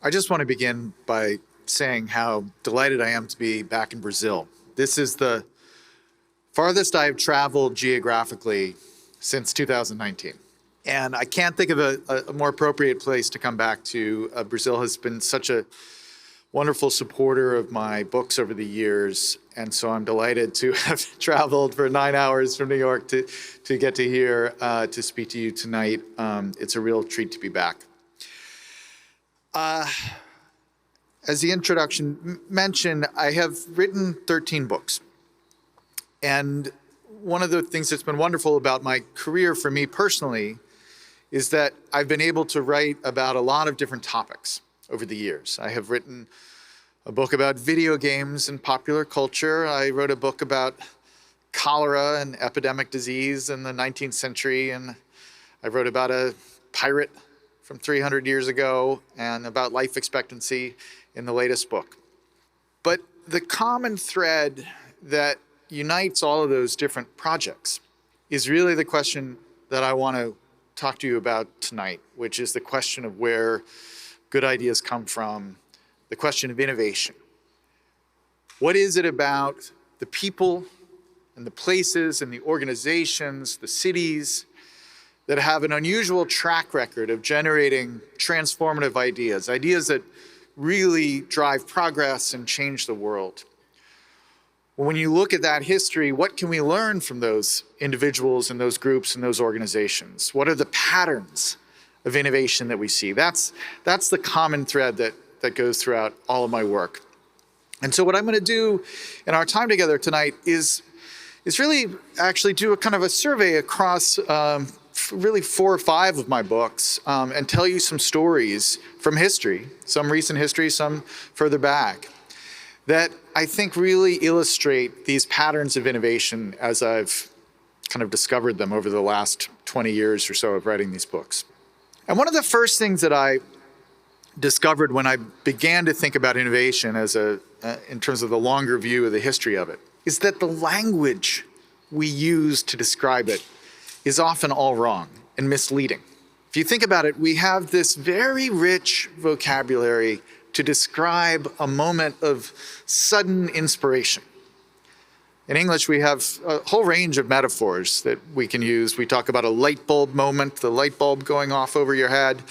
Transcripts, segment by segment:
I just want to begin by saying how delighted I am to be back in Brazil. This is the farthest I've traveled geographically since 2019. And I can't think of a more appropriate place to come back to. Brazil has been such a wonderful supporter of my books over the years. And so I'm delighted to have traveled for 9 hours from New York to get to here to speak to you tonight. It's a real treat to be back. As the introduction mentioned, I have written 13 books. And one of the things that's been wonderful about my career for me personally is that I've been able to write about a lot of different topics over the years. I have written a book about video games and popular culture. I wrote a book about cholera and epidemic disease in the 19th century. And I wrote about a pirate from 300 years ago and about life expectancy in the latest book. But the common thread that unites all of those different projects is really the question that I want to talk to you about tonight, which is the question of where good ideas come from, the question of innovation. What is it about the people and the places and the organizations, the cities, that have an unusual track record of generating transformative ideas, ideas that really drive progress and change the world? When you look at that history, what can we learn from those individuals and those groups and those organizations? What are the patterns of innovation that we see? That's the common thread that goes throughout all of my work. And so what I'm going to do in our time together tonight is really actually do a kind of a survey across really 4 or 5 of my books and tell you some stories from history, some recent history, some further back, that I think really illustrate these patterns of innovation as I've kind of discovered them over the last 20 years or so of writing these books. And one of the first things that I discovered when I began to think about innovation in terms of the longer view of the history of it is that the language we use to describe it is often all wrong and misleading. If you think about it, we have this very rich vocabulary to describe a moment of sudden inspiration. In English, we have a whole range of metaphors that we can use. We talk about a light bulb moment, the light bulb going off over your head.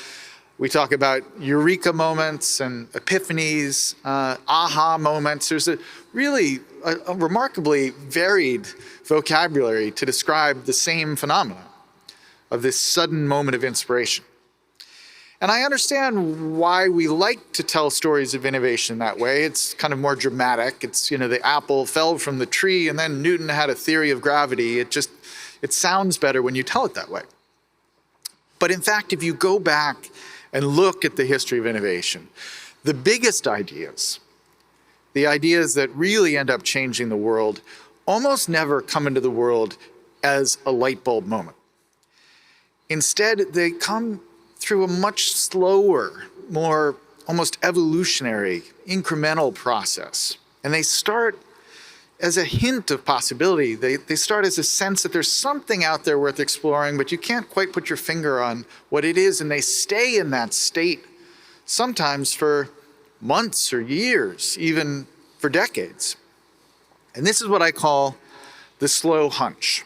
We talk about eureka moments and epiphanies, aha moments. There's a remarkably varied vocabulary to describe the same phenomenon of this sudden moment of inspiration. And I understand why we like to tell stories of innovation that way. It's kind of more dramatic. It's, the apple fell from the tree and then Newton had a theory of gravity. It sounds better when you tell it that way. But in fact, if you go back and look at the history of innovation, the biggest ideas, the ideas that really end up changing the world, almost never come into the world as a light bulb moment. Instead, they come through a much slower, more almost evolutionary, incremental process. And they start as a hint of possibility. They start as a sense that there's something out there worth exploring, but you can't quite put your finger on what it is. And they stay in that state, sometimes for months or years, even for decades. And this is what I call the slow hunch.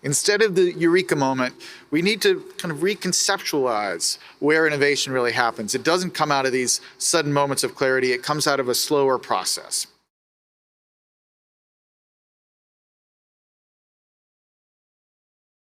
Instead of the eureka moment, we need to kind of reconceptualize where innovation really happens. It doesn't come out of these sudden moments of clarity. It comes out of a slower process.